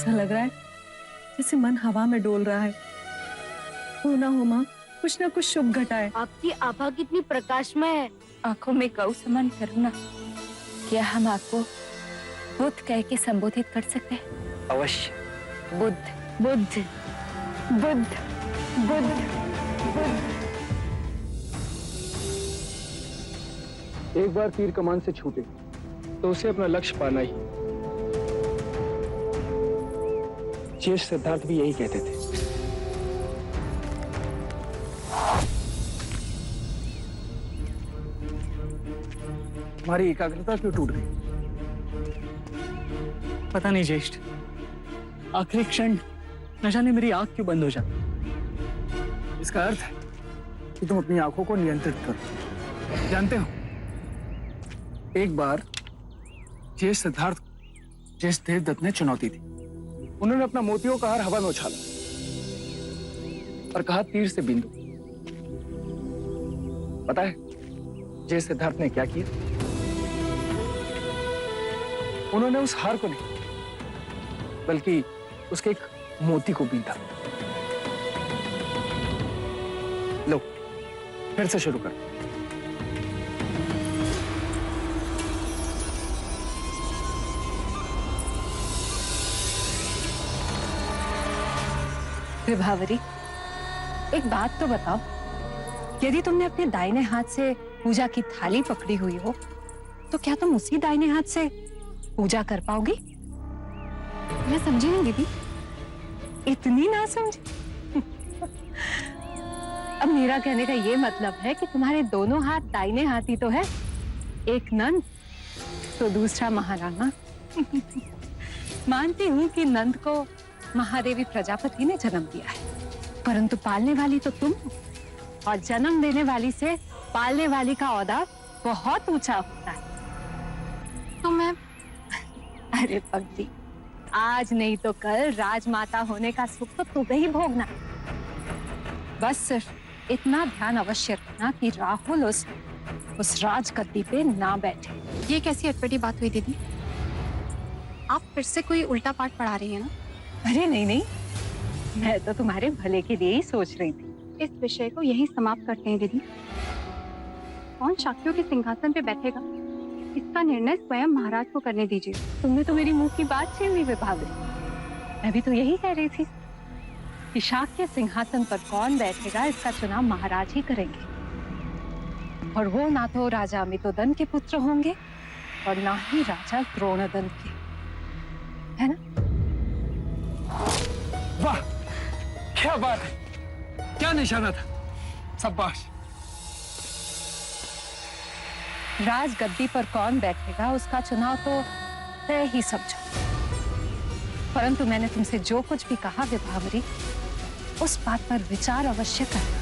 ऐसा लग रहा है जैसे मन हवा में डोल रहा है। हो ना हो माँ, कुछ ना कुछ शुभ घटाए। आपकी आभा कितनी प्रकाशमय है। आंखों में गौ समान करुणा, क्या हम आपको बुद्ध कह के संबोधित कर सकते हैं? अवश्य। बुद्ध बुद्ध बुद्ध बुद्ध बुद्ध। एक बार तीर कमान से छूटे तो उसे अपना लक्ष्य पाना ही। ज्येष्ठ सिद्धार्थ भी यही कहते थे। हमारी एकाग्रता क्यों टूट गई? पता नहीं ज्येष्ठ, आखिरी क्षण न जाने मेरी आंख क्यों बंद हो जाती। इसका अर्थ है कि तुम अपनी आंखों को नियंत्रित करो। जानते हो, एक बार ज्येष्ठ सिद्धार्थ को ज्येष्ठ देवदत्त ने चुनौती दी। उन्होंने अपना मोतियों का हार हवा में उछाला और कहा तीर से बिंदु। पता है ज्येष्ठ सिद्धार्थ ने क्या किया? उन्होंने उस हार को नहीं बल्कि उसके एक मोती को बींधा। लो फिर से शुरू कर। विभावरी, एक बात तो बताओ, यदि तुमने अपने दाहिने हाथ से पूजा की थाली पकड़ी हुई हो तो क्या तुम उसी दाहिने हाथ से पूजा कर पाओगी? मैं समझी नहीं दीदी। इतनी ना समझी? अब मेरा कहने का ये मतलब है कि तुम्हारे दोनों हाथ दाहिने हाथी तो है, एक नंद तो दूसरा महाराणा। मानती हूं कि नंद को महादेवी प्रजापति ने जन्म दिया है, परंतु पालने वाली तो तुम हो, और जन्म देने वाली से पालने वाली का औहदा बहुत ऊंचा होता है। तो मैं अरे पगली, आज नहीं तो कल राजमाता होने का सुख तो तुम्हें ही भोगना। बस सिर्फ इतना ध्यान अवश्य रखना कि राहुल उस राजगद्दी पे ना बैठे। ये कैसी अटपटी बात हुई दीदी? आप फिर से कोई उल्टा पाठ पढ़ा रही हैं ना? अरे नहीं नहीं, मैं तो तुम्हारे भले के लिए ही सोच रही थी। इस विषय को यही समाप्त करते हैं दीदी। कौन शाक्यों के सिंहासन पे बैठेगा, इसका निर्णय स्वयं महाराज को करने दीजिए। तुमने तो मेरी मुंह की बात छीन ली विभावरी। मैं भी तो यही कह रही थी कि शाक्य सिंहासन पर कौन बैठेगा इसका चुनाव महाराज ही करेंगे, और वो ना तो राजा अमितोदन के पुत्र होंगे और ना ही राजा द्रोणोदन के, है ना? वाह, क्या बात है, क्या निशाना था, शाबाश। राजगद्दी पर कौन बैठेगा उसका चुनाव तो तय ही समझो, परंतु मैंने तुमसे जो कुछ भी कहा विभावरी, उस बात पर विचार अवश्य करना।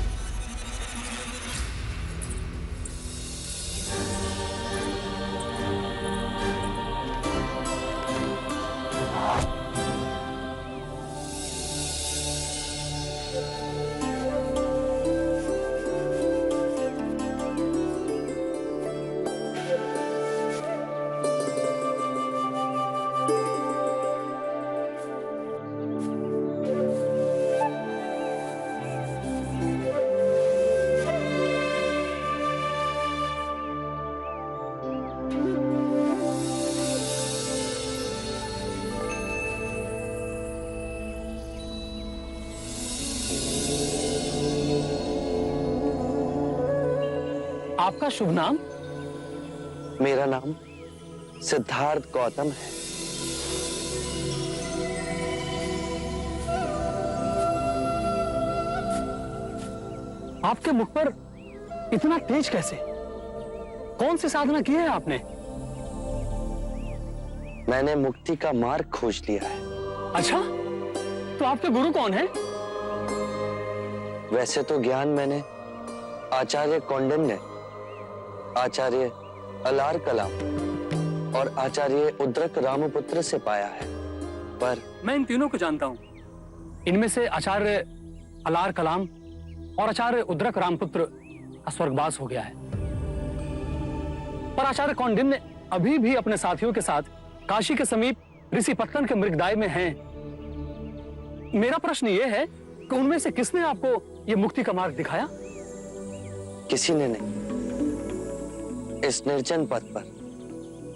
आपका शुभ नाम? मेरा नाम सिद्धार्थ गौतम है। आपके मुख पर इतना तेज कैसे? कौन सी साधना की है आपने? मैंने मुक्ति का मार्ग खोज लिया है। अच्छा, तो आपके गुरु कौन है? वैसे तो ज्ञान मैंने आचार्य कौंडिन्य, आचार्य अलार कलाम और आचार्य उद्रक रामपुत्र से पाया है, पर मैं इन तीनों को जानता हूं। इनमें से आचार्य अलार कलाम और आचार्य उद्रक रामपुत्र का स्वर्गवास हो गया है, पर आचार्य कौंडिन्य अभी भी अपने साथियों के साथ काशी के समीप ऋषिपत्तन के मृगदाय में हैं मेरा प्रश्न ये है कि उनमें से किसने आपको ये मुक्ति का मार्ग दिखाया? किसी ने नहीं। इस निर्जन पथ पर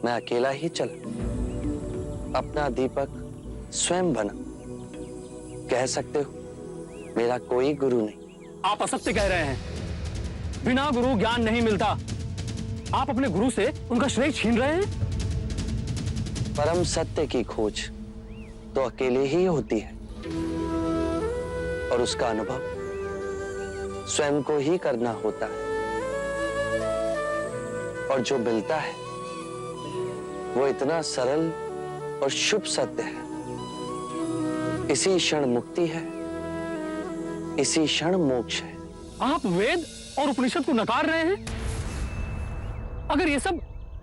मैं अकेला ही चला, अपना दीपक स्वयं बना। कह सकते हो मेरा कोई गुरु नहीं। आप असत्य कह रहे हैं। बिना गुरु ज्ञान नहीं मिलता। आप अपने गुरु से उनका श्रेय छीन रहे हैं। परम सत्य की खोज तो अकेले ही होती है और उसका अनुभव स्वयं को ही करना होता है। और जो मिलता है वो इतना सरल और शुभ सत्य है। इसी क्षण मुक्ति है, इसी क्षण मोक्ष है। आप वेद और उपनिषद को नकार रहे हैं। अगर ये सब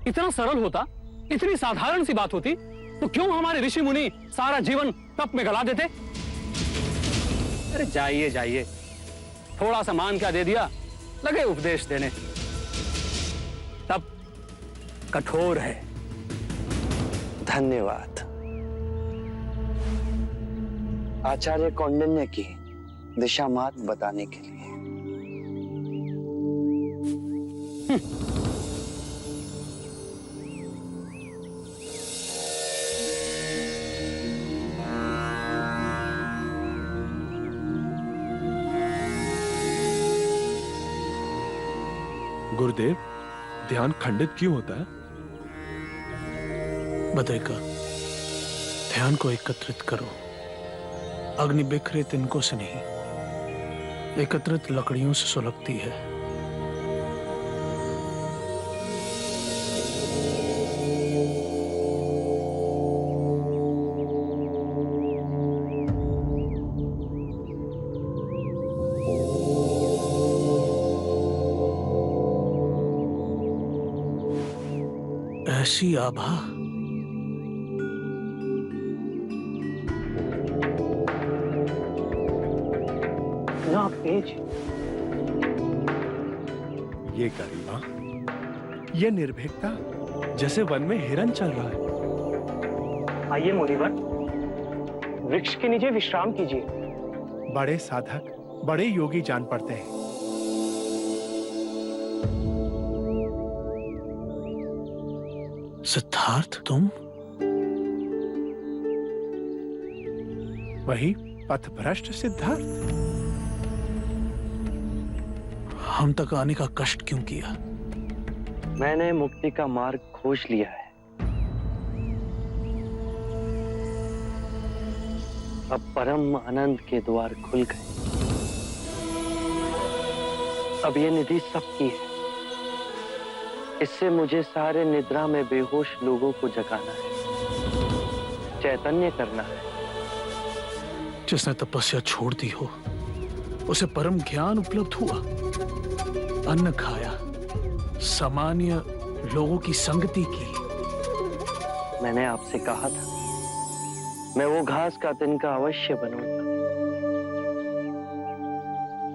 इतना सरल होता, इतनी साधारण सी बात होती, तो क्यों हमारे ऋषि मुनि सारा जीवन तप में गला देते? अरे जाइए जाइए, थोड़ा सा मान क्या दे दिया, लगे उपदेश देने। तप कठोर है। धन्यवाद आचार्य कौंडिन्य की दिशा मार्ग बताने के लिए। गुरुदेव, ध्यान खंडित क्यों होता है? बताएगा, ध्यान को एकत्रित करो। अग्नि बिखरे तिनकों से नहीं, एकत्रित लकड़ियों से सुलगती है। ऐसी आभा ना तेज। ये गरिमा, ये निर्भीकता, जैसे वन में हिरन चल रहा है। आइए मुनिवर, वृक्ष के नीचे विश्राम कीजिए। बड़े साधक, बड़े योगी जान पड़ते हैं। सिद्धार्थ, तुम? वही पथभ्रष्ट सिद्धार्थ। हम तक आने का कष्ट क्यों किया? मैंने मुक्ति का मार्ग खोज लिया है। अब परम आनंद के द्वार खुल गए। अब ये निधि सबकी है। इससे मुझे सारे निद्रा में बेहोश लोगों को जगाना है, चैतन्य करना है। जिसने तपस्या छोड़ दी हो, उसे परम ज्ञान उपलब्ध हुआ। अन्न खाया, सामान्य लोगों की संगति की। मैंने आपसे कहा था, मैं वो घास का तिनका अवश्य बनूंगा।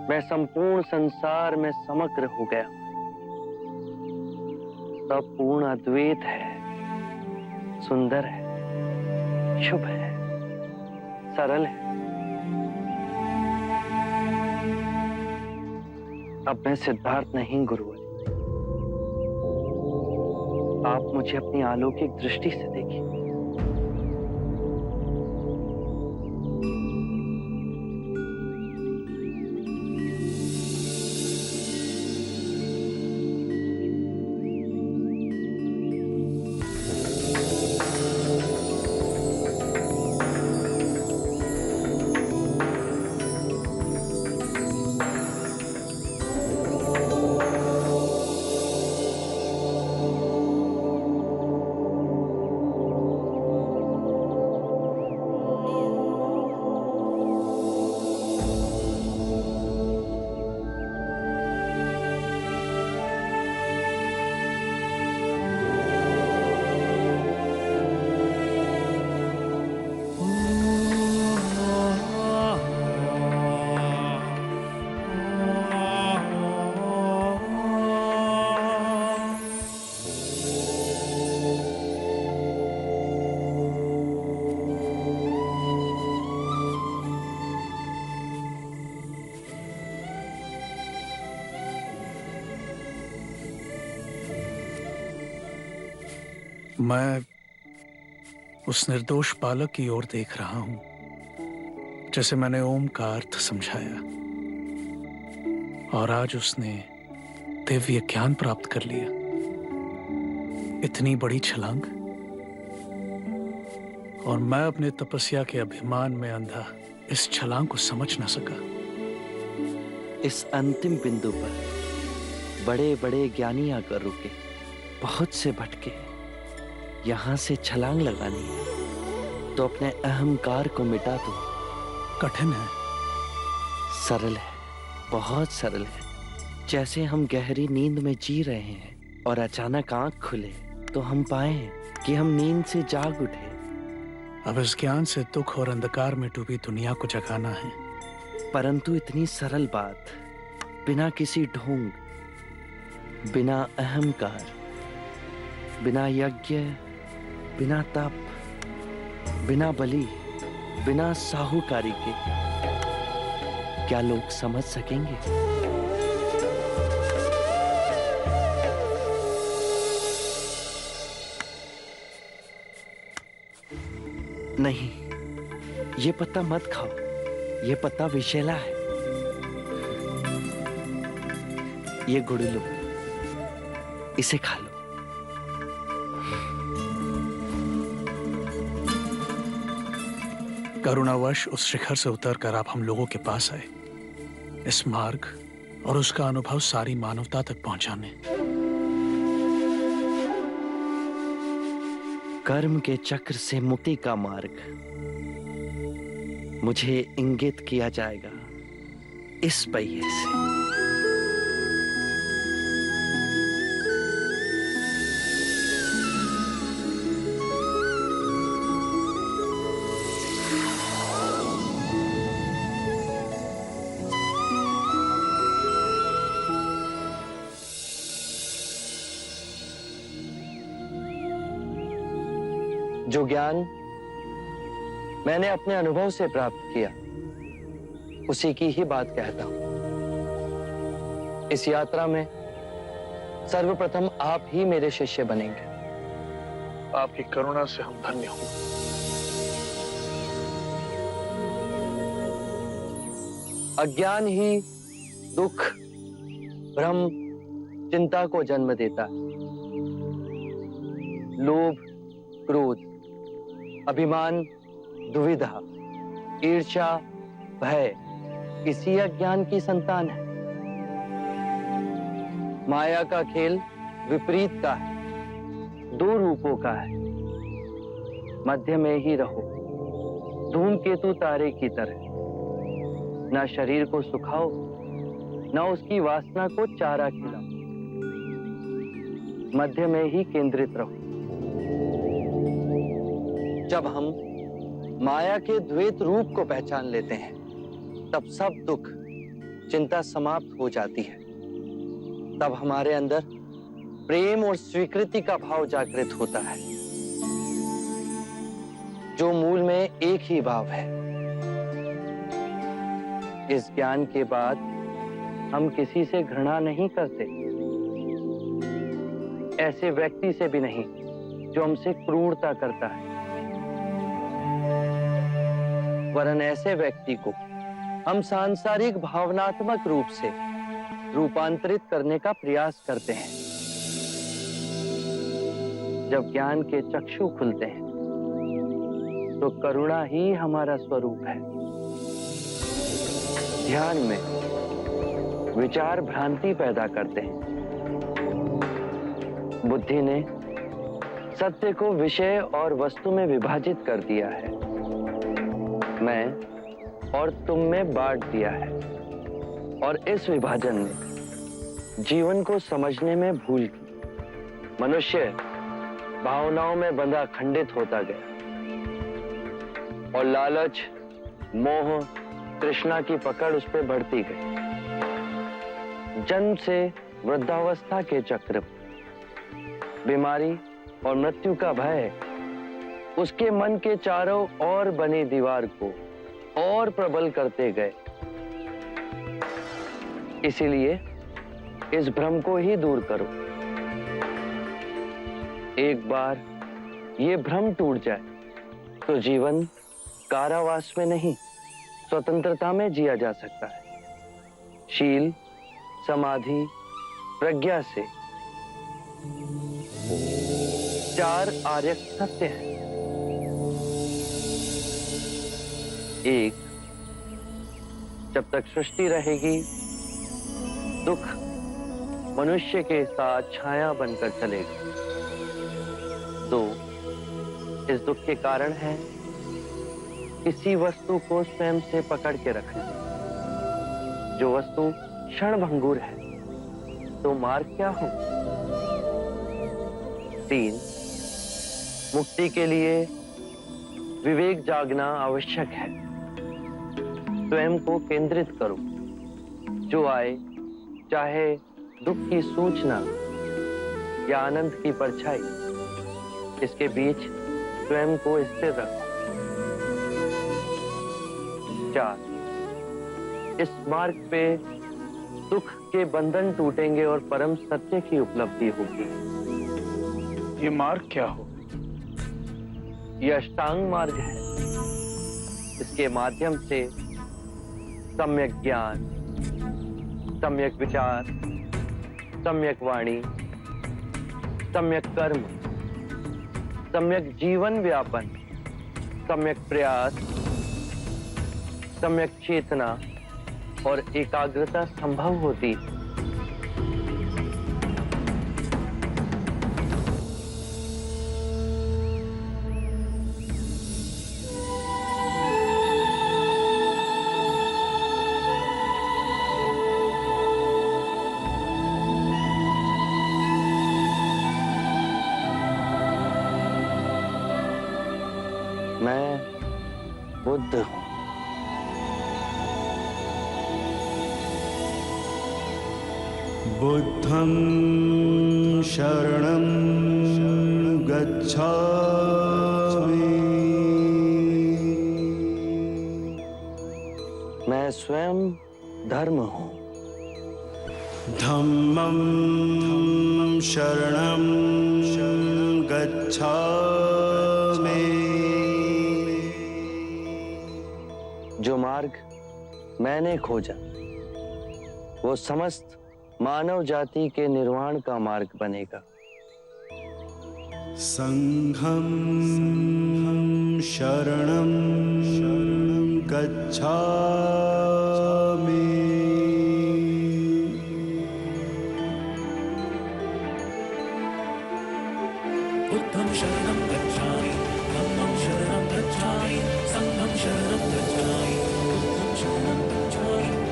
मैं संपूर्ण संसार में समग्र हो गया। सब पूर्ण अद्वैत है, सुंदर है, शुभ है, सरल है। अब मैं सिद्धार्थ नहीं गुरुवर। आप मुझे अपनी अलौकिक दृष्टि से देखिए। मैं उस निर्दोष बालक की ओर देख रहा हूं जैसे मैंने ओम का अर्थ समझाया, और आज उसने दिव्य ज्ञान प्राप्त कर लिया। इतनी बड़ी छलांग, और मैं अपने तपस्या के अभिमान में अंधा इस छलांग को समझ न सका। इस अंतिम बिंदु पर बड़े बड़े ज्ञानी आकर रुके, बहुत से भटके। यहां से छलांग लगानी है तो अपने अहंकार को मिटा दो। कठिन है, सरल है, बहुत सरल है। जैसे हम गहरी नींद में जी रहे हैं और अचानक आंख खुले तो हम पाए कि हम नींद से जाग उठे। अब इस ज्ञान से दुख और अंधकार में डूबी दुनिया को जगाना है। परंतु इतनी सरल बात, बिना किसी ढोंग, बिना अहंकार, बिना यज्ञ, बिना तप, बिना बलि, बिना साहूकारी के, क्या लोग समझ सकेंगे? नहीं, ये पत्ता मत खाओ, ये पत्ता विषैला है। ये गुड़ लो, इसे खा लो। करुणावश उस शिखर से उतरकर आप हम लोगों के पास आए, इस मार्ग और उसका अनुभव सारी मानवता तक पहुंचाने। कर्म के चक्र से मुक्ति का मार्ग मुझे इंगित किया जाएगा इस पहिए से। जो ज्ञान मैंने अपने अनुभव से प्राप्त किया, उसी की ही बात कहता हूं। इस यात्रा में सर्वप्रथम आप ही मेरे शिष्य बनेंगे। आपकी करुणा से हम धन्य हों। अज्ञान ही दुख, भ्रम, चिंता को जन्म देता है। लोभ, क्रोध, अभिमान, दुविधा, ईर्ष्या, भय इसी अज्ञान की संतान है। माया का खेल विपरीत का है, दो रूपों का है। मध्य में ही रहो, धूमकेतु तारे की तरह। ना शरीर को सुखाओ, ना उसकी वासना को चारा खिलाओ। मध्य में ही केंद्रित रहो। जब हम माया के द्वैत रूप को पहचान लेते हैं, तब सब दुख, चिंता समाप्त हो जाती है। तब हमारे अंदर प्रेम और स्वीकृति का भाव जागृत होता है, जो मूल में एक ही भाव है। इस ज्ञान के बाद हम किसी से घृणा नहीं करते, ऐसे व्यक्ति से भी नहीं जो हमसे क्रूरता करता है, वरन ऐसे व्यक्ति को हम सांसारिक भावनात्मक रूप से रूपांतरित करने का प्रयास करते हैं। जब ज्ञान के चक्षु खुलते हैं, तो करुणा ही हमारा स्वरूप है। ध्यान में विचार भ्रांति पैदा करते हैं। बुद्धि ने सत्य को विषय और वस्तु में विभाजित कर दिया है, मैं और तुम में बांट दिया है। और इस विभाजन ने जीवन को समझने में भूल की। मनुष्य भावनाओं में बंधा खंडित होता गया और लालच, मोह, तृष्णा की पकड़ उस पर बढ़ती गई। जन्म से वृद्धावस्था के चक्र, बीमारी और मृत्यु का भय उसके मन के चारों ओर बनी दीवार को और प्रबल करते गए। इसीलिए इस भ्रम को ही दूर करो। एक बार ये भ्रम टूट जाए तो जीवन कारावास में नहीं, स्वतंत्रता में जिया जा सकता है। शील, समाधि, प्रज्ञा से 4 आर्यक सत्य हैं। 1, जब तक सृष्टि रहेगी दुख मनुष्य के साथ छाया बनकर चलेगा। 2, इस दुख के कारण है किसी वस्तु को स्वयं से पकड़ के रखना। जो वस्तु क्षणभंगुर है तो मार्ग क्या हो? 3, मुक्ति के लिए विवेक जागना आवश्यक है। स्वयं को केंद्रित करो। जो आए, चाहे दुख की सूचना या आनंद की परछाई, इसके बीच स्वयं को स्थिर रखो। 4, इस मार्ग पे दुख के बंधन टूटेंगे और परम सत्य की उपलब्धि होगी। ये मार्ग क्या हो? ये अष्टांग मार्ग है। इसके माध्यम से सम्यक ज्ञान, सम्यक विचार, सम्यक वाणी, सम्यक कर्म, सम्यक जीवन व्यापन, सम्यक प्रयास, सम्यक चेतना और एकाग्रता संभव होती है। मैं बुद्ध हूं। बुद्धं शरणं गच्छामि। मैं स्वयं धर्म हूं। धम्मं शरणं गच्छामि। जो मार्ग मैंने खोजा वो समस्त मानव जाति के निर्वाण का मार्ग बनेगा। संघं शरणं गच्छामि। बुद्धं शरणं गच्छामि, धम्मं शरणं गच्छामि, संघं शरणं गच्छामि, बुद्धं शरणं गच्छामि।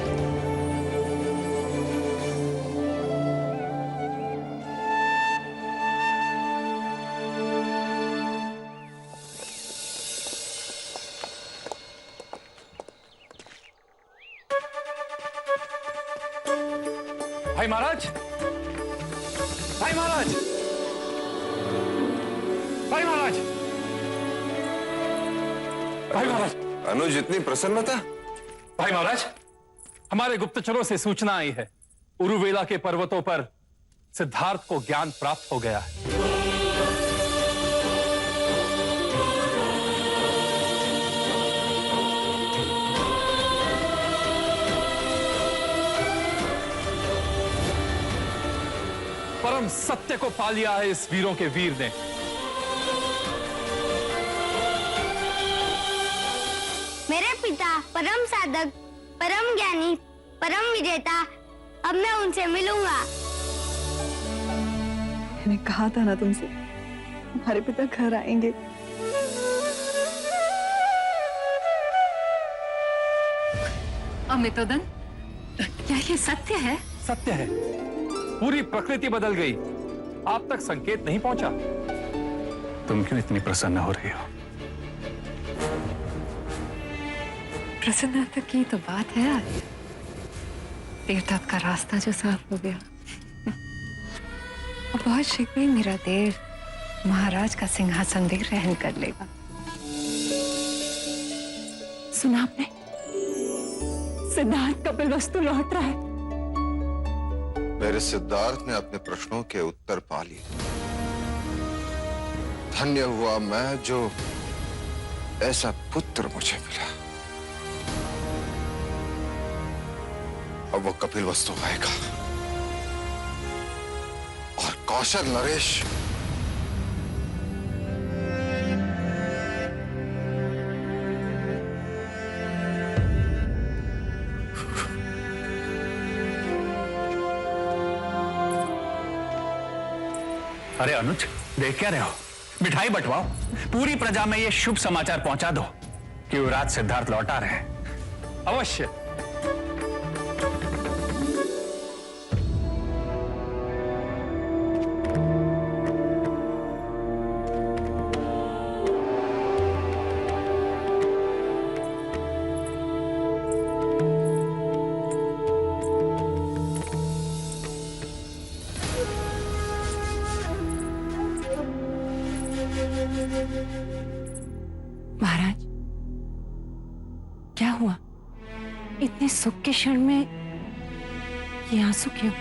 भाई महाराज, भाई महाराज, भाई महाराज, भाई महाराज। अनुज, इतनी प्रसन्नता? भाई महाराज, हमारे गुप्तचरों से सूचना आई है, उरुवेला के पर्वतों पर सिद्धार्थ को ज्ञान प्राप्त हो गया है। परम सत्य को पा लिया है इस वीरों के वीर ने। मेरे पिता परम साधक, परम ज्ञानी, परम विजेता, अब मैं उनसे मिलूंगा। मैंने कहा था ना तुमसे, हमारे पिता घर आएंगे। अमितोदन, क्या ये सत्य है? सत्य है। पूरी प्रकृति बदल गई, आप तक संकेत नहीं पहुंचा। तुम क्यों इतनी प्रसन्न हो रही हो? प्रसन्नता की तो बात है आज। तीर्थाट का रास्ता जो साफ हो गया, और बहुत शीघ्र ही मेरा देव महाराज का सिंहासन भी ग्रहण कर लेगा। सुना आपने? सिद्धार्थ कपिलवस्तु लौट रहा है। मेरे सिद्धार्थ ने अपने प्रश्नों के उत्तर पा लिए। धन्य हुआ मैं जो ऐसा पुत्र मुझे मिला। अब वो कपिल वस्तु आएगा और कौशल नरेश अरे अनुज, देख क्या रहे हो? मिठाई बंटवाओ, पूरी प्रजा में ये शुभ समाचार पहुंचा दो कि युवराज सिद्धार्थ लौटा रहे हैं। अवश्य। महाराज, क्या हुआ? इतने सुख के क्षण में ये आंसू क्यों?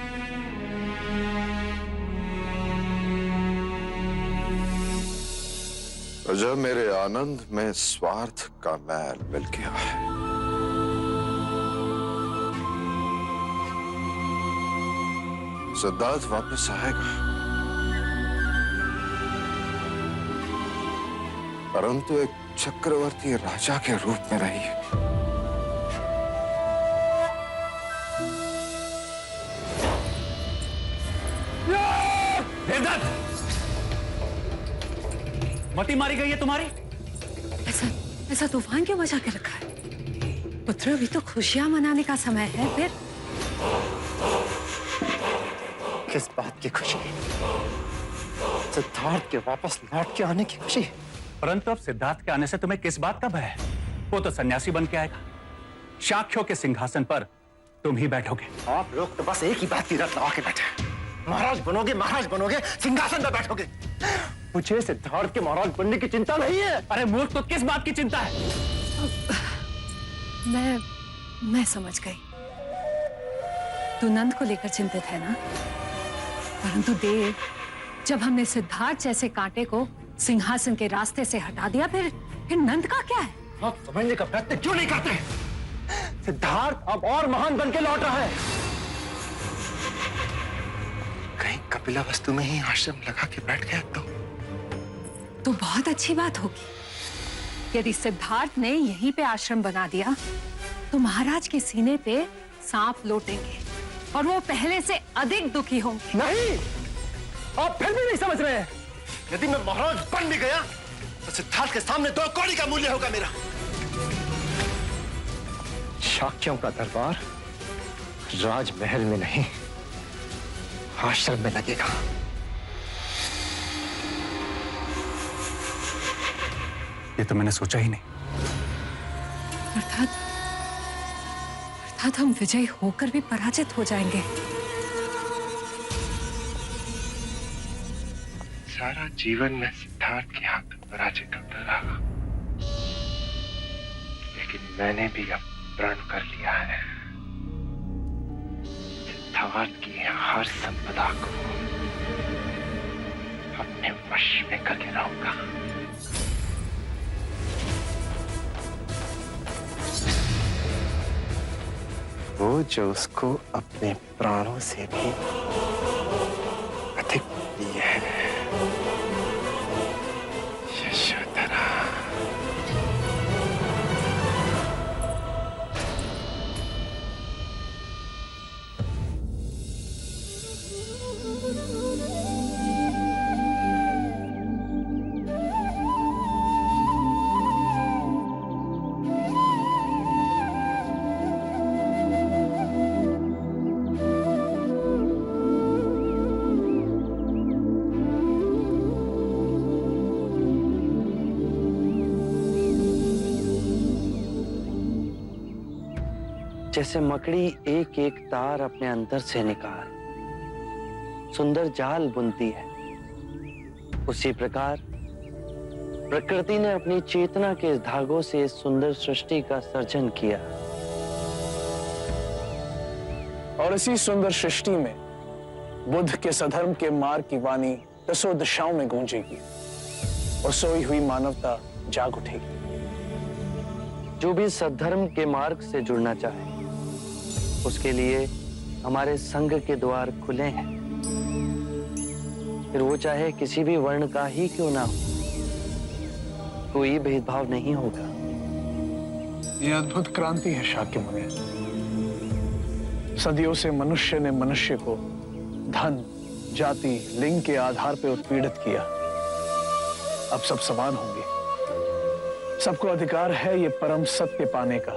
प्रजा मेरे आनंद में स्वार्थ का मैल मिल गया है। सिद्धार्थ वापस आएगा, परंतु एक चक्रवर्ती राजा के रूप में रही। देवदत्त, मती मारी गई है तुम्हारी? ऐसा तूफान क्यों मचा के रखा है? पुत्र, अभी तो खुशियां मनाने का समय है। फिर किस बात की खुशी? सिद्धार्थ के वापस लौट के आने की खुशी। परंतु अब सिद्धार्थ के आने से तुम्हें किस बात का भय है? वो तो सन्यासी बन के आएगा। शाक्यों के सिंहासन पर तुम ही बैठोगे। आप लोग तो बस एक ही बात की रट लगा के बैठे। महाराज बनोगे, सिंहासन पर बैठोगे। मुझे सिद्धार्थ के महाराज बनने की चिंता नहीं है। अरे मूर्ख, तो किस बात की चिंता है? मैं समझ गई। तू नंद को लेकर चिंतित है ना? परंतु देव, जब हमने सिद्धार्थ जैसे कांटे को सिंहासन के रास्ते से हटा दिया, फिर नंद का क्या है? आप समझने का प्रयत्न क्यों नहीं करते? सिद्धार्थ अब और महान बन के लौट रहा है। कहीं कपिला वस्तु में ही आश्रम लगा के बैठ गया तो बहुत अच्छी बात होगी। यदि सिद्धार्थ ने यहीं पे आश्रम बना दिया तो महाराज के सीने पे सांप लौटेंगे और वो पहले से अधिक दुखी होंगे। नहीं, आप फिर भी नहीं समझ रहे हैं। यदि मैं महाराज बन भी गया तो सिद्धार्थ के सामने 2 कौड़ी का मूल्य होगा मेरा। शाक्यों का दरबार राजमहल में नहीं, आश्रम में लगेगा। ये तो मैंने सोचा ही नहीं। अर्थात हम विजयी होकर भी पराजित हो जाएंगे। सारा जीवन में सिद्धार्थ के हाथ पराजय करता रहा, लेकिन मैंने भी अब प्रण कर लिया है। सिद्धार्थ की हर संपदा को अपने वश में करके रहूंगा। वो जो उसको अपने प्राणों से भी अधिक प्रिय है। यशोधरा। जैसे मकड़ी एक एक तार अपने अंदर से निकाल सुंदर जाल बुनती है, उसी प्रकार प्रकृति ने अपनी चेतना के धागों से इस सुंदर सृष्टि का सर्जन किया। और इसी सुंदर सृष्टि में बुद्ध के सधर्म के मार्ग की वाणी दसों दिशाओं में गूंजेगी। और सोई हुई मानवता जाग उठेगी। जो भी सद्धर्म के मार्ग से जुड़ना चाहे उसके लिए हमारे संघ के द्वार खुले हैं। फिर वो चाहे किसी भी वर्ण का ही क्यों ना हो, कोई भेदभाव नहीं होगा। ये अद्भुत क्रांति है शाक्य मुनि। सदियों से मनुष्य ने मनुष्य को धन, जाति, लिंग के आधार पर उत्पीड़ित किया। अब सब समान होंगे। सबको अधिकार है ये परम सत्य पाने का,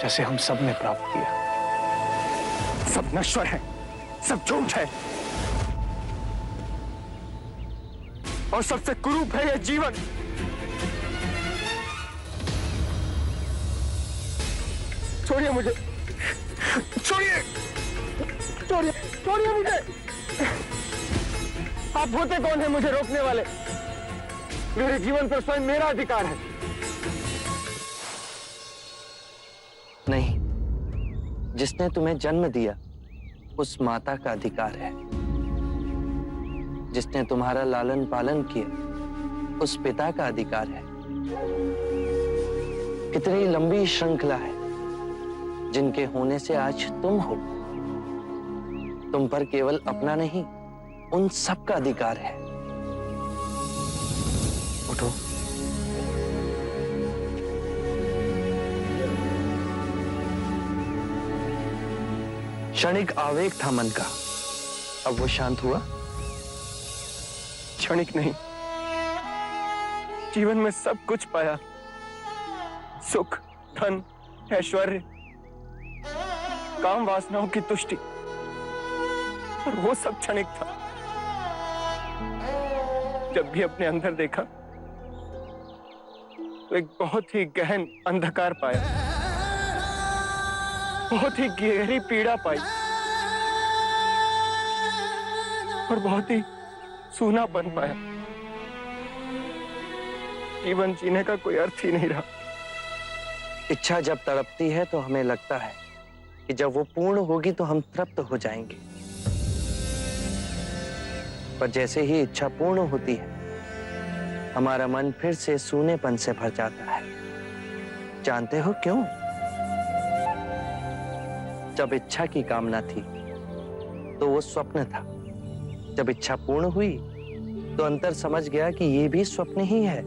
जैसे हम सब ने प्राप्त किया। सब नश्वर है, सब झूठ है और सबसे कुरूप है यह जीवन। छोड़िए मुझे, छोड़िए, छोड़िए, छोड़िए मुझे। आप होते कौन है मुझे रोकने वाले? मेरे जीवन पर स्वयं मेरा अधिकार है। नहीं, जिसने तुम्हें जन्म दिया उस माता का अधिकार है। जिसने तुम्हारा लालन पालन किया उस पिता का अधिकार है। कितनी लंबी श्रृंखला है जिनके होने से आज तुम हो। तुम पर केवल अपना नहीं, उन सब का अधिकार है। उठो। क्षणिक आवेग था मन का, अब वो शांत हुआ? क्षणिक नहीं, जीवन में सब कुछ पाया। सुख, धन, ऐश्वर्य, काम वासनाओं की तुष्टि, और वो सब क्षणिक था। जब भी अपने अंदर देखा तो एक बहुत ही गहन अंधकार पाया, बहुत ही गहरी पीड़ा पाई और बहुत ही सूनापन पाया। जीवन जीने का कोई अर्थ ही नहीं रहा। इच्छा जब तड़पती है तो हमें लगता है कि जब वो पूर्ण होगी तो हम तृप्त हो जाएंगे, पर जैसे ही इच्छा पूर्ण होती है हमारा मन फिर से सूनेपन से भर जाता है। जानते हो क्यों? जब इच्छा की कामना थी तो वो स्वप्न था। जब इच्छा पूर्ण हुई तो अंतर समझ गया कि ये भी स्वप्न ही है।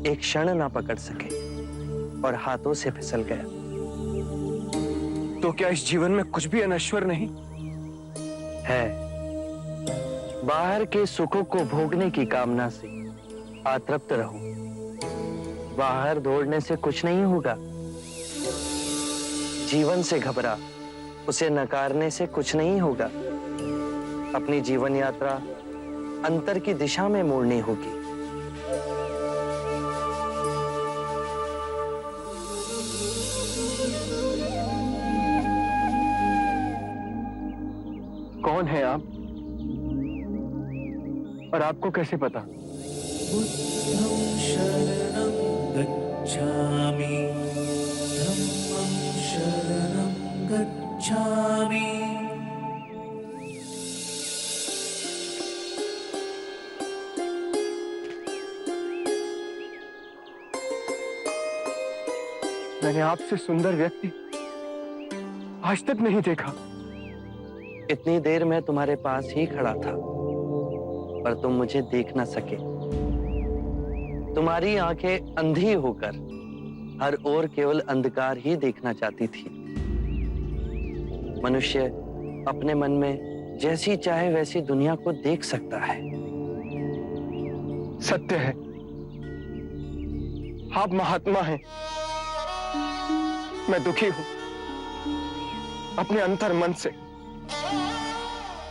एक क्षण ना पकड़ सके और हाथों से फिसल गया। तो क्या इस जीवन में कुछ भी अनश्वर नहीं है? बाहर के सुखों को भोगने की कामना से अतृप्त रहो। बाहर दौड़ने से कुछ नहीं होगा। जीवन से घबरा, उसे नकारने से कुछ नहीं होगा। अपनी जीवन यात्रा अंतर की दिशा में मोड़नी होगी। कौन है आप और आपको कैसे पता? बुद्धं शरणं गच्छामि, धम्मं शरणं गच्छामि। मैंने आपसे सुंदर व्यक्ति आज तक नहीं देखा। इतनी देर मैं तुम्हारे पास ही खड़ा था पर तुम मुझे देख ना सके। तुम्हारी आंखें अंधी होकर हर ओर केवल अंधकार ही देखना चाहती थी। मनुष्य अपने मन में जैसी चाहे वैसी दुनिया को देख सकता है। सत्य है, आप महात्मा हैं। मैं दुखी हूं अपने अंतर मन से।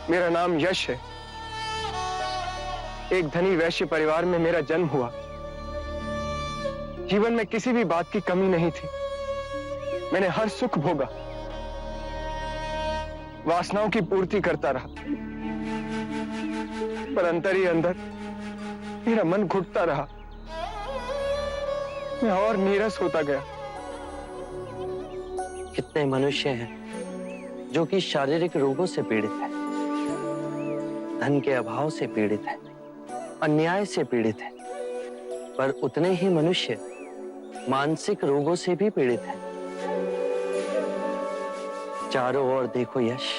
मेरा नाम यश है। एक धनी वैश्य परिवार में मेरा जन्म हुआ। जीवन में किसी भी बात की कमी नहीं थी। मैंने हर सुख भोगा, वासनाओं की पूर्ति करता रहा, पर अंतर ही अंदर मेरा मन घुटता रहा। मैं और नीरस होता गया। कितने मनुष्य हैं जो कि शारीरिक रोगों से पीड़ित है, धन के अभाव से पीड़ित है, अन्याय से पीड़ित हैं, पर उतने ही मनुष्य मानसिक रोगों से भी पीड़ित हैं। चारों ओर देखो यश,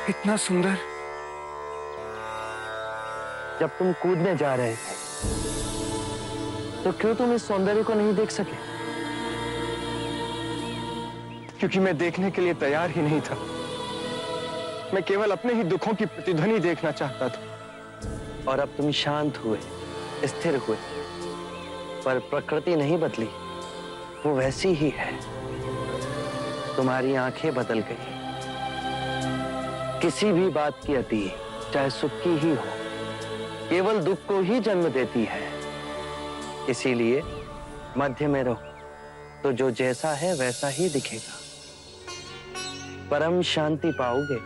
इतना सुंदर। जब तुम कूदने जा रहे थे तो क्यों तुम इस सौंदर्य को नहीं देख सके? क्योंकि मैं देखने के लिए तैयार ही नहीं था। मैं केवल अपने ही दुखों की प्रतिध्वनि देखना चाहता था। और अब तुम शांत हुए, स्थिर हुए, पर प्रकृति नहीं बदली, वो वैसी ही है। तुम्हारी आंखें बदल गई। किसी भी बात की अति, चाहे सुख की ही हो, केवल दुख को ही जन्म देती है। इसीलिए मध्य में रहो, तो जो जैसा है वैसा ही दिखेगा। परम शांति पाओगे।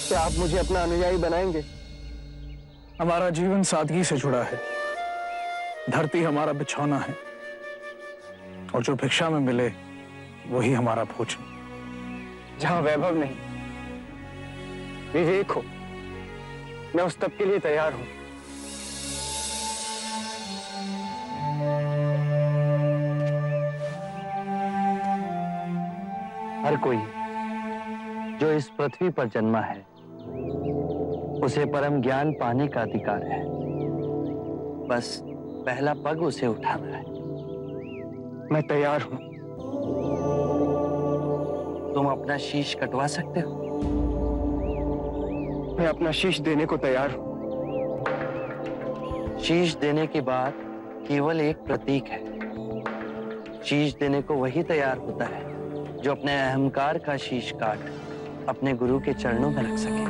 क्या आप मुझे अपना अनुयायी बनाएंगे? हमारा जीवन सादगी से जुड़ा है। धरती हमारा बिछौना है और जो भिक्षा में मिले वही हमारा भोजन। जहां वैभव नहीं, विवेक हो, मैं उस तप के लिए तैयार हूं। हर कोई जो इस पृथ्वी पर जन्मा है उसे परम ज्ञान पाने का अधिकार है। बस पहला पग उसे उठाना है। मैं तैयार हूं। तुम अपना शीश कटवा सकते हो? मैं अपना शीश देने को तैयार हूं। शीश देने के बाद केवल एक प्रतीक है। शीश देने को वही तैयार होता है जो अपने अहंकार का शीश काट अपने गुरु के चरणों में रख सके।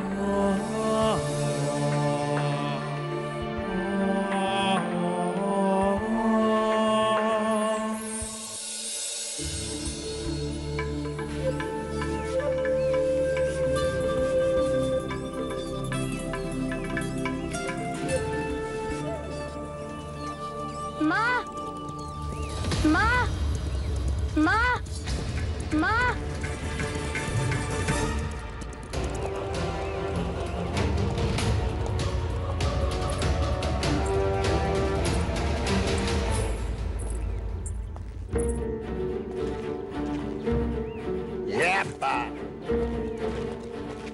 माँ, माँ, माँ, माँ।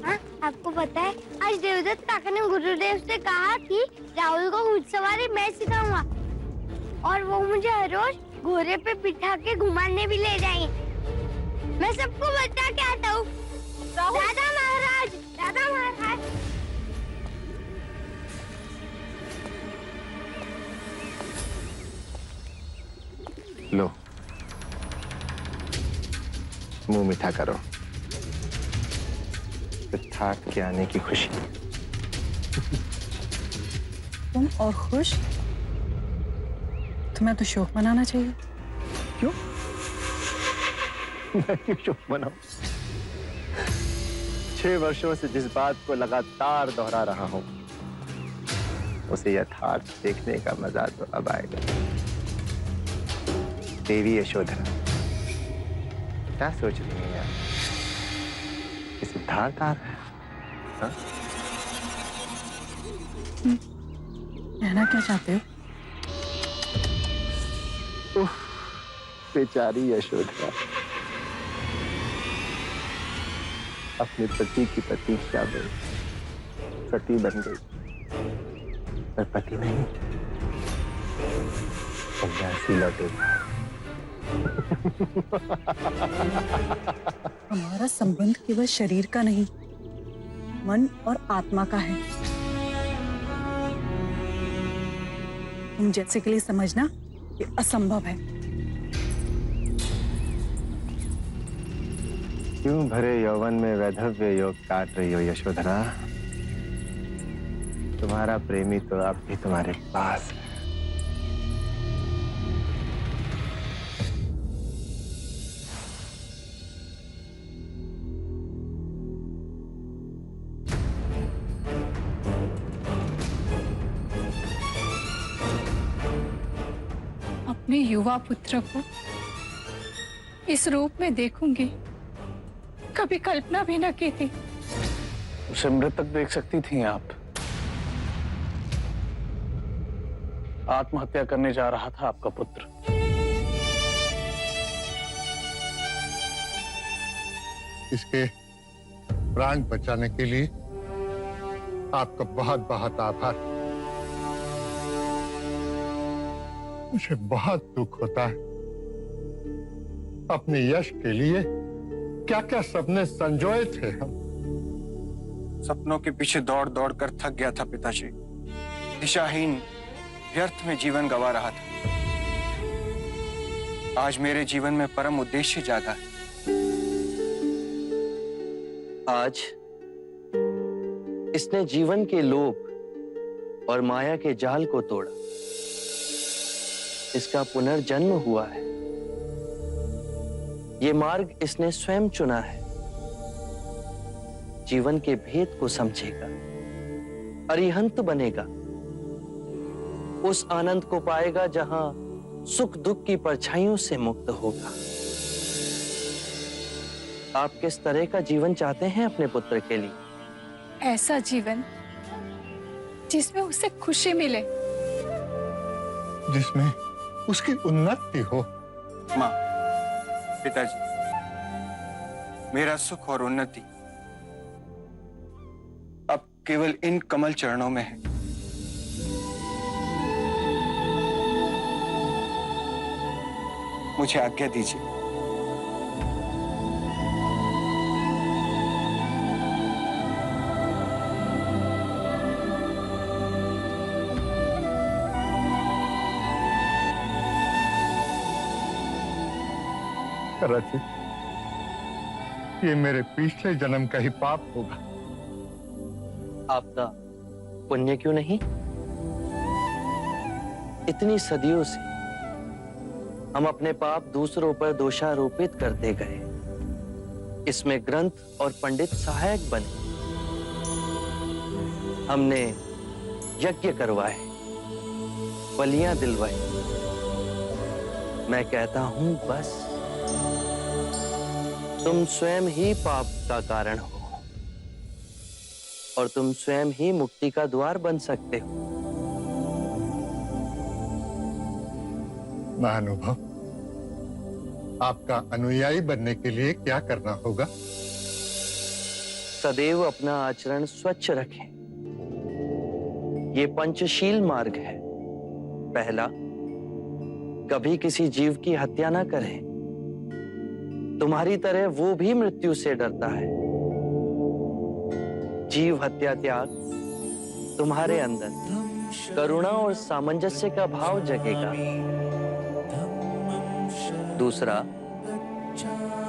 हाँ, आपको पता है आज देवदत्त काका ने गुरुदेव से कहा कि राहुल को घुड़सवारी मैं सिखाऊंगा और वो मुझे हर रोज घोड़े पे बिठा के घुमाने भी ले जाएंगे। मैं सबको बता के आता हूँ। दादा महाराज, दादा महाराज। लो, मुंह मीठा करो। सिद्धार्थ के आने की खुशी। तुम और खुश? तुम्हें तो शोक मनाना चाहिए। क्यों? मैं क्यों शोक मनाऊं? 6 वर्षों से जिस बात को लगातार दोहरा रहा हूं, उसे यथार्थ देखने का मजा तो अब आएगा। देवी यशोधरा, क्या सोच रही है यार? कि सिद्धार्थ आ रहा है? हाँ? कहना क्या चाहते हो? बेचारी यशोधरा अपने पति की प्रतीक्षा में सती बन गई, पर पति नहीं, सन्यासी लौटेगा। हमारा संबंध केवल शरीर का नहीं, मन और आत्मा का है। तुम जैसे के लिए समझना ये असंभव है। क्यों भरे यौवन में वैधव्य योग काट रही हो यशोधरा? तुम्हारा प्रेमी तो अब भी तुम्हारे पास है। अपने युवा पुत्र को इस रूप में देखूंगी, कभी कल्पना भी न की थी। उसे मृतक देख सकती थी आप। आत्महत्या करने जा रहा था आपका पुत्र। इसके प्राण बचाने के लिए आपका बहुत बहुत आभार। मुझे बहुत दुख होता है। अपने यश के लिए क्या क्या सपने संजोए थे हम। सपनों के पीछे दौड़ दौड़ कर थक गया था पिताश्री। दिशाहीन व्यर्थ में जीवन गंवा रहा था। आज मेरे जीवन में परम उद्देश्य जागा है। आज इसने जीवन के लोभ और माया के जाल को तोड़ा। इसका पुनर्जन्म हुआ है। ये मार्ग इसने स्वयं चुना है। जीवन के भेद को समझेगा, अरिहंत बनेगा, उस आनंद को पाएगा जहां सुख दुख की परछाइयों से मुक्त होगा। आप किस तरह का जीवन चाहते हैं अपने पुत्र के लिए? ऐसा जीवन जिसमें उसे खुशी मिले, जिसमें उसकी उन्नति हो। माँ, पिताजी, मेरा सुख और उन्नति अब केवल इन कमल चरणों में है। मुझे आज्ञा दीजिए। रचित, ये मेरे पिछले जन्म का ही पाप होगा। आपका पुण्य क्यों नहीं? इतनी सदियों से हम अपने पाप दूसरों पर दोषारोपित करते गए। इसमें ग्रंथ और पंडित सहायक बने। हमने यज्ञ करवाए, बलियां दिलवाई। मैं कहता हूं बस, तुम स्वयं ही पाप का कारण हो और तुम स्वयं ही मुक्ति का द्वार बन सकते हो। महानुभव, आपका अनुयायी बनने के लिए क्या करना होगा? सदैव अपना आचरण स्वच्छ रखें। ये पंचशील मार्ग है। पहला, कभी किसी जीव की हत्या ना करें। तुम्हारी तरह वो भी मृत्यु से डरता है। जीव हत्या त्याग तुम्हारे अंदर करुणा और सामंजस्य का भाव जगेगा। दूसरा,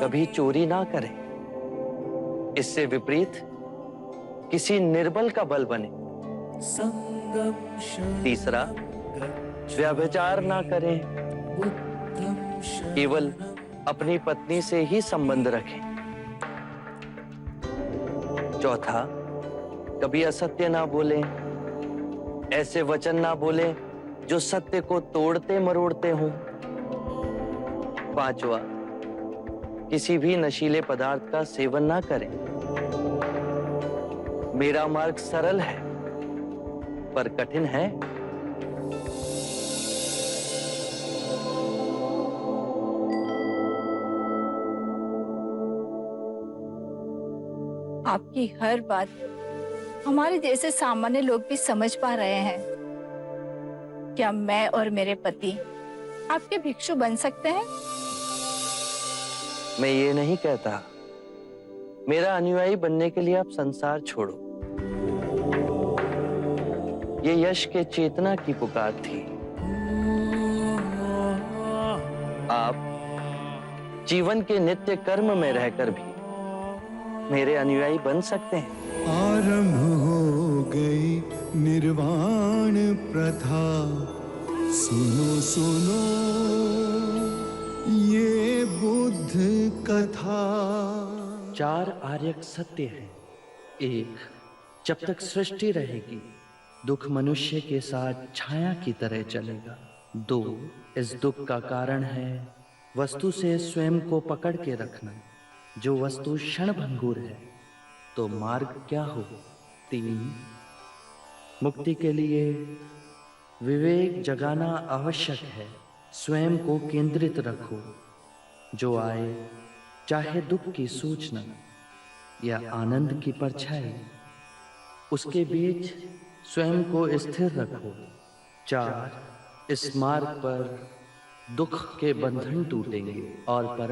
कभी चोरी ना करें। इससे विपरीत किसी निर्बल का बल बने। तीसरा, व्यभिचार ना करें। केवल अपनी पत्नी से ही संबंध रखें। चौथा, कभी असत्य ना बोलें। ऐसे वचन ना बोलें जो सत्य को तोड़ते मरोड़ते हों। पांचवा, किसी भी नशीले पदार्थ का सेवन ना करें। मेरा मार्ग सरल है पर कठिन है। आपकी हर बात हमारे जैसे सामान्य लोग भी समझ पा रहे हैं। क्या मैं और मेरे पति आपके भिक्षु बन सकते हैं? मैं ये नहीं कहता। मेरा अनुयायी बनने के लिए आप संसार छोड़ो। ये यश के चेतना की पुकार थी। आप जीवन के नित्य कर्म में रहकर भी मेरे अनुयायी बन सकते हैं। आरंभ हो गई निर्वाण प्रथा, सुनो सुनो ये बुद्ध कथा। 4 आर्यक सत्य है। 1, जब तक सृष्टि रहेगी दुख मनुष्य के साथ छाया की तरह चलेगा। 2 इस दुख का कारण है वस्तु से स्वयं को पकड़ के रखना। जो वस्तु क्षणभंगुर है तो मार्ग क्या हो। 3 मुक्ति के लिए विवेक जगाना आवश्यक है। स्वयं को केंद्रित रखो। जो आए चाहे दुख की सूचना या आनंद की परछाई, उसके बीच स्वयं को स्थिर रखो। 4 इस मार्ग पर दुख के बंधन टूटेंगे और परम